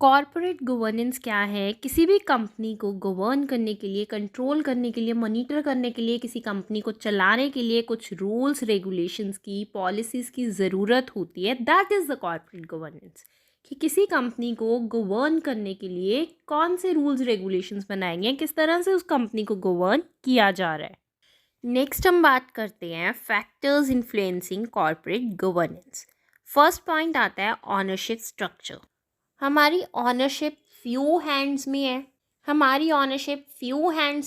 Corporate governance क्या है? किसी भी कंपनी को गवर्न करने के लिए, कंट्रोल करने के लिए, मॉनिटर करने के लिए, किसी कंपनी को चलाने के लिए कुछ रूल्स, रेगुलेशंस की, पॉलिसीज़ की ज़रूरत होती है। That is the corporate governance. कि किसी कंपनी को गवर्न करने के लिए कौन से रूल्स, रेगुलेशंस बनाए गए हैं, किस तरह से उस कंपनी को गवर्न किया जा रहा है। नेक्स्ट हम बात करते हैं factors influencing corporate governance. First point आता है ऑनरशिप स्ट्रक्चर। हमारी ऑनरशिप फ्यू हैंड्स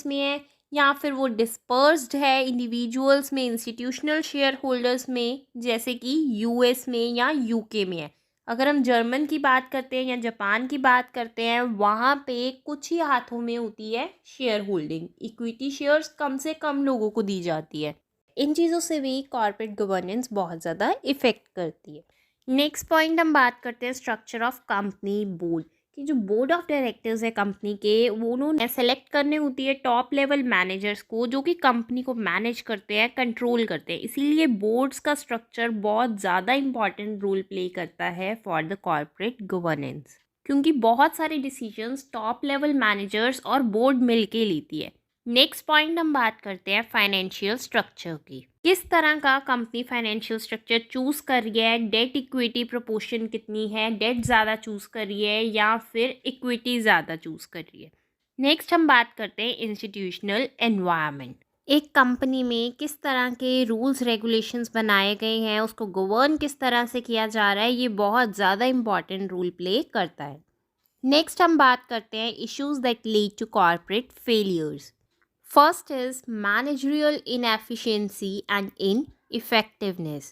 में है, या फिर वो डिस्पर्स्ड है इंडिविजुअल्स में, इंस्टीट्यूशनल शेयर होल्डर्स में, जैसे कि यूएस में या यूके में है। अगर हम जर्मन की बात करते हैं या जापान की बात करते हैं, वहाँ पे कुछ ही हाथों में होती है शेयर होल्डिंग। इक्विटी शेयर्स कम से कम लोगों को दी जाती है। इन चीज़ों से भी कॉर्पोरेट गवर्नेंस बहुत ज़्यादा इफ़ेक्ट करती है। नेक्स्ट पॉइंट हम बात करते हैं स्ट्रक्चर ऑफ कंपनी बोर्ड कि जो बोर्ड ऑफ डायरेक्टर्स है कंपनी के, वो उन्होंने सेलेक्ट करने होती है टॉप लेवल मैनेजर्स को, जो कि कंपनी को मैनेज करते हैं, कंट्रोल करते हैं। इसीलिए बोर्ड्स का स्ट्रक्चर बहुत ज़्यादा इंपॉर्टेंट रोल प्ले करता है फॉर द कॉर्पोरेट गवर्नेंस, क्योंकि बहुत सारे डिसीजंस टॉप लेवल मैनेजर्स और बोर्ड मिलके लेती है। नेक्स्ट पॉइंट हम बात करते हैं फाइनेंशियल स्ट्रक्चर की। किस तरह का कंपनी फाइनेंशियल स्ट्रक्चर चूज कर रही है, डेट इक्विटी प्रोपोर्शन कितनी है, डेट ज़्यादा चूज कर रही है या फिर इक्विटी ज़्यादा चूज कर रही है। नेक्स्ट हम बात करते हैं इंस्टीट्यूशनल एनवायरनमेंट। एक कंपनी में किस तरह के रूल्स रेगुलेशंस बनाए गए हैं, उसको गवर्न किस तरह से किया जा रहा है, ये बहुत ज़्यादा इंपॉर्टेंट रोल प्ले करता है। नेक्स्ट हम बात करते हैं issues that lead to corporate failures. First is managerial inefficiency and ineffectiveness.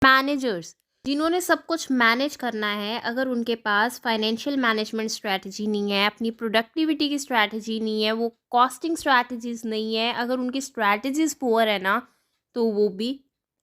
Managers जिन्होंने सब कुछ मैनेज करना है, अगर उनके पास फाइनेंशियल मैनेजमेंट स्ट्रैटेजी नहीं है, अपनी प्रोडक्टिविटी की स्ट्रैटेजी नहीं है, वो कॉस्टिंग स्ट्रैटेजीज नहीं है, अगर उनकी स्ट्रैटेजीज पुअर है ना, तो वो भी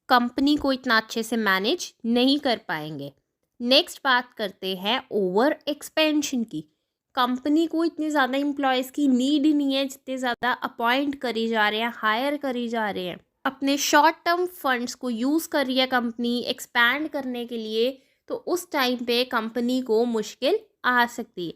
कंपनी को इतना अच्छे से मैनेज नहीं कर पाएंगे। नेक्स्ट बात करते हैं ओवर एक्सपेंशन की। कंपनी को इतने ज़्यादा एम्प्लॉयज़ की नीड ही नहीं है जितने ज़्यादा अपॉइंट करी जा रहे हैं, हायर करी जा रहे हैं। अपने शॉर्ट टर्म फंड्स को यूज़ कर रही है कंपनी एक्सपैंड करने के लिए, तो उस टाइम पे कंपनी को मुश्किल आ सकती है।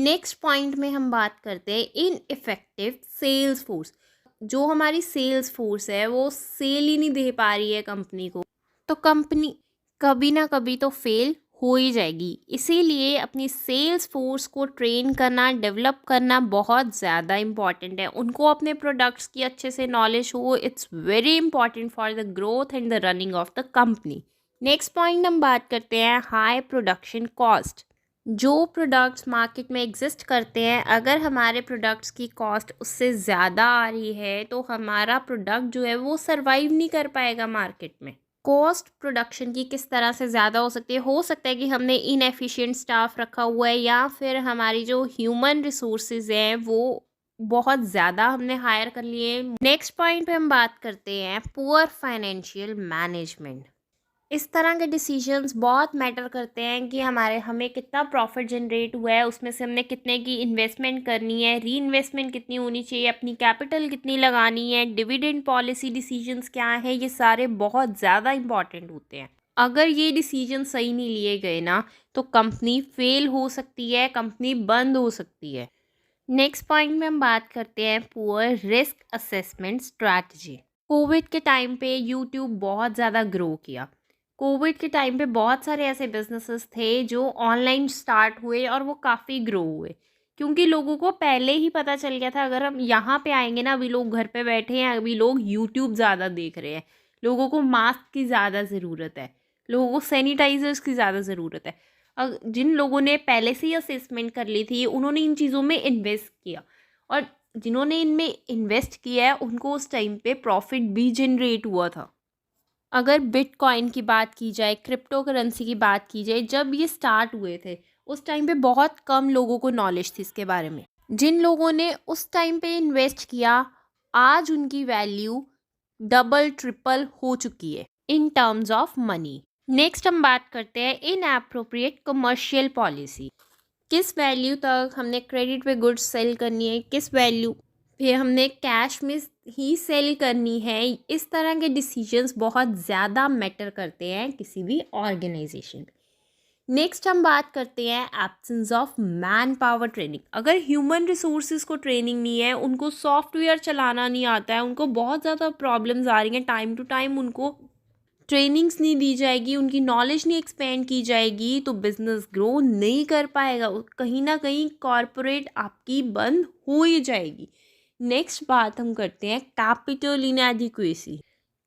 नेक्स्ट पॉइंट में हम बात करते हैं इनइफेक्टिव सेल्स फोर्स। जो हमारी सेल्स फोर्स है वो सेल ही नहीं दे पा रही है कंपनी को, तो कंपनी कभी ना कभी तो फेल हो ही जाएगी। इसीलिए अपनी सेल्स फोर्स को ट्रेन करना, डेवलप करना बहुत ज़्यादा इम्पॉर्टेंट है। उनको अपने प्रोडक्ट्स की अच्छे से नॉलेज हो। It's very important for the growth and the running of the company. Next point हम बात करते हैं हाई प्रोडक्शन कॉस्ट। जो प्रोडक्ट्स मार्केट में एग्जिस्ट करते हैं, अगर हमारे प्रोडक्ट्स की कॉस्ट उससे ज़्यादा आ रही है, तो हमारा प्रोडक्ट जो है वो सर्वाइव नहीं कर पाएगा मार्केट में। कॉस्ट प्रोडक्शन की किस तरह से ज़्यादा हो सकती है? हो सकता है कि हमने इनएफिशिएंट स्टाफ रखा हुआ है, या फिर हमारी जो ह्यूमन रिसोर्सेज हैं वो बहुत ज़्यादा हमने हायर कर लिए। नेक्स्ट पॉइंट पे हम बात करते हैं पुअर फाइनेंशियल मैनेजमेंट। इस तरह के डिसीजंस बहुत मैटर करते हैं कि हमें कितना प्रॉफिट जनरेट हुआ है, उसमें से हमने कितने की इन्वेस्टमेंट करनी है, री इन्वेस्टमेंट कितनी होनी चाहिए, अपनी कैपिटल कितनी लगानी है, डिविडेंड पॉलिसी डिसीजंस क्या है, ये सारे बहुत ज़्यादा इंपॉर्टेंट होते हैं। अगर ये डिसीजन सही नहीं लिए गए ना, तो कंपनी फेल हो सकती है, कंपनी बंद हो सकती है। नेक्स्ट पॉइंट में हम बात करते हैं poor risk assessment strategy. Covid के टाइम पे यूट्यूब बहुत ज़्यादा ग्रो किया। कोविड के टाइम पे बहुत सारे ऐसे बिजनेसेस थे जो ऑनलाइन स्टार्ट हुए और वो काफ़ी ग्रो हुए, क्योंकि लोगों को पहले ही पता चल गया था अगर हम यहाँ पे आएंगे ना, अभी लोग घर पे बैठे हैं, अभी लोग यूट्यूब ज़्यादा देख रहे हैं, लोगों को मास्क की ज़्यादा ज़रूरत है, लोगों को सैनिटाइजर्स की ज़्यादा ज़रूरत है। जिन लोगों ने पहले से ही असेसमेंट कर ली थी, उन्होंने इन चीज़ों में इन्वेस्ट किया, और जिन्होंने इनमें इन्वेस्ट किया है उनको उस टाइम पे प्रॉफिट भी जनरेट हुआ था। अगर बिटकॉइन की बात की जाए, क्रिप्टो करेंसी की बात की जाए, जब ये स्टार्ट हुए थे उस टाइम पे बहुत कम लोगों को नॉलेज थी इसके बारे में। जिन लोगों ने उस टाइम पे इन्वेस्ट किया, आज उनकी वैल्यू डबल ट्रिपल हो चुकी है in terms of money. Next हम बात करते हैं इनएप्रोप्रिएट कमर्शियल पॉलिसी। किस वैल्यू तक हमने क्रेडिट पे गुड्स सेल करनी है, किस वैल्यू पे हमने कैश में ही सेल करनी है, इस तरह के डिसीजंस बहुत ज़्यादा मैटर करते हैं किसी भी ऑर्गेनाइजेशन। नेक्स्ट हम बात करते हैं absence of man power training. अगर ह्यूमन रिसोर्सेज को ट्रेनिंग नहीं है, उनको सॉफ्टवेयर चलाना नहीं आता है, उनको बहुत ज़्यादा प्रॉब्लम्स आ रही हैं, टाइम टू टाइम उनको ट्रेनिंग्स नहीं दी जाएगी, उनकी नॉलेज नहीं एक्सपेंड की जाएगी, तो बिजनेस ग्रो नहीं कर पाएगा, कहीं ना कहीं कॉरपोरेट आपकी बंद हो ही जाएगी। नेक्स्ट बात हम करते हैं कैपिटल इनएडिक्वेसी।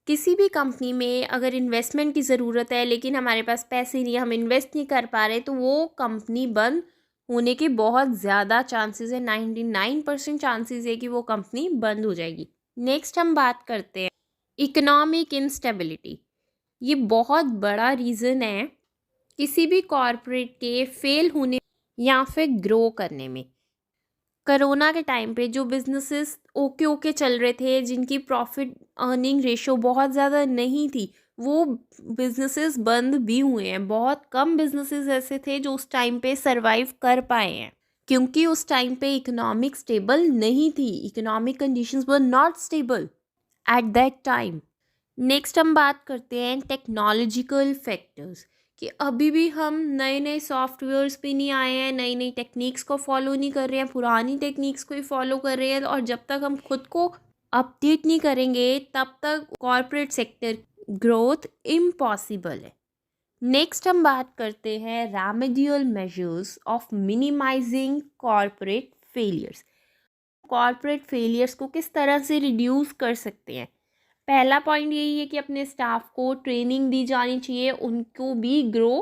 किसी भी कंपनी में अगर इन्वेस्टमेंट की ज़रूरत है लेकिन हमारे पास पैसे नहीं है, हम इन्वेस्ट नहीं कर पा रहे, तो वो कंपनी बंद होने के बहुत ज़्यादा चांसेस है। 99% चांसेस है कि वो कंपनी बंद हो जाएगी। नेक्स्ट हम बात करते हैं इकोनॉमिक इंस्टेबिलिटी। ये बहुत बड़ा रीज़न है किसी भी कॉरपोरेट के फेल होने या फिर ग्रो करने में। कोरोना के टाइम पे जो बिजनेसेस ओके ओके चल रहे थे, जिनकी प्रॉफिट अर्निंग रेशो बहुत ज़्यादा नहीं थी, वो बिजनेसेस बंद भी हुए हैं। बहुत कम बिजनेसेस ऐसे थे जो उस टाइम पे सरवाइव कर पाए हैं, क्योंकि उस टाइम पे इकोनॉमिक स्टेबल नहीं थी, economic conditions were not stable at that time. Next हम बात करते हैं टेक्नोलॉजिकल फैक्टर्स, कि अभी भी हम नए नए सॉफ्टवेयर्स पे नहीं आए हैं, नई नई टेक्निक्स को फॉलो नहीं कर रहे हैं, पुरानी टेक्निक्स को ही फॉलो कर रहे हैं। और जब तक हम खुद को अपडेट नहीं करेंगे तब तक कॉरपोरेट सेक्टर ग्रोथ इम्पॉसिबल है। नेक्स्ट हम बात करते हैं remedial measures of minimising corporate failures. Corporate failures को किस तरह से रिड्यूस कर सकते हैं। पहला पॉइंट यही है कि अपने स्टाफ को ट्रेनिंग दी जानी चाहिए, उनको भी ग्रो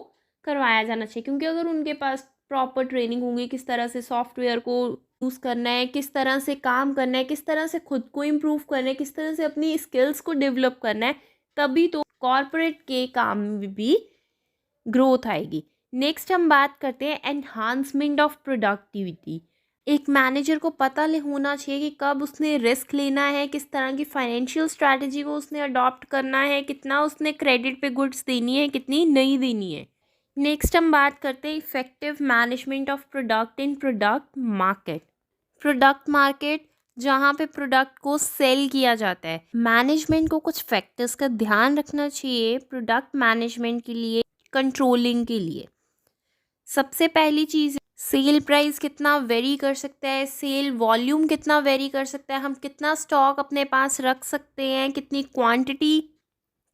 करवाया जाना चाहिए, क्योंकि अगर उनके पास प्रॉपर ट्रेनिंग होगी किस तरह से सॉफ्टवेयर को यूज़ करना है, किस तरह से काम करना है, किस तरह से खुद को इम्प्रूव करना है, किस तरह से अपनी स्किल्स को डेवलप करना है, तभी तो कॉरपोरेट के काम में भी ग्रोथ आएगी। नेक्स्ट हम बात करते हैं एनहांसमेंट ऑफ प्रोडक्टिविटी। एक मैनेजर को पता होना चाहिए कि कब उसने रिस्क लेना है, किस तरह की फाइनेंशियल स्ट्रैटेजी को उसने अडॉप्ट करना है, कितना उसने क्रेडिट पे गुड्स देनी है, कितनी नहीं देनी है। नेक्स्ट हम बात करते हैं effective management of product in product market. Product market जहाँ पे प्रोडक्ट को सेल किया जाता है, मैनेजमेंट को कुछ फैक्टर्स का ध्यान रखना चाहिए प्रोडक्ट मैनेजमेंट के लिए, कंट्रोलिंग के लिए। सबसे पहली चीज़, सेल प्राइस कितना वेरी कर सकता है, सेल वॉल्यूम कितना वेरी कर सकता है, हम कितना स्टॉक अपने पास रख सकते हैं, कितनी क्वांटिटी,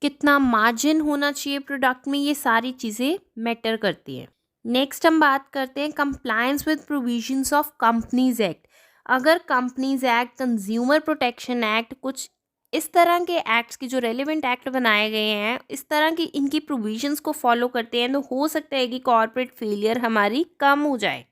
कितना मार्जिन होना चाहिए प्रोडक्ट में, ये सारी चीज़ें मैटर करती हैं। नेक्स्ट हम बात करते हैं compliance with provisions of companies act. अगर companies act, consumer protection act, कुछ इस तरह के एक्ट्स की जो रेलिवेंट एक्ट बनाए गए हैं, इस तरह की इनकी प्रोविजंस को फॉलो करते हैं, तो हो सकता है कि कॉर्पोरेट फेलियर हमारी कम हो जाए।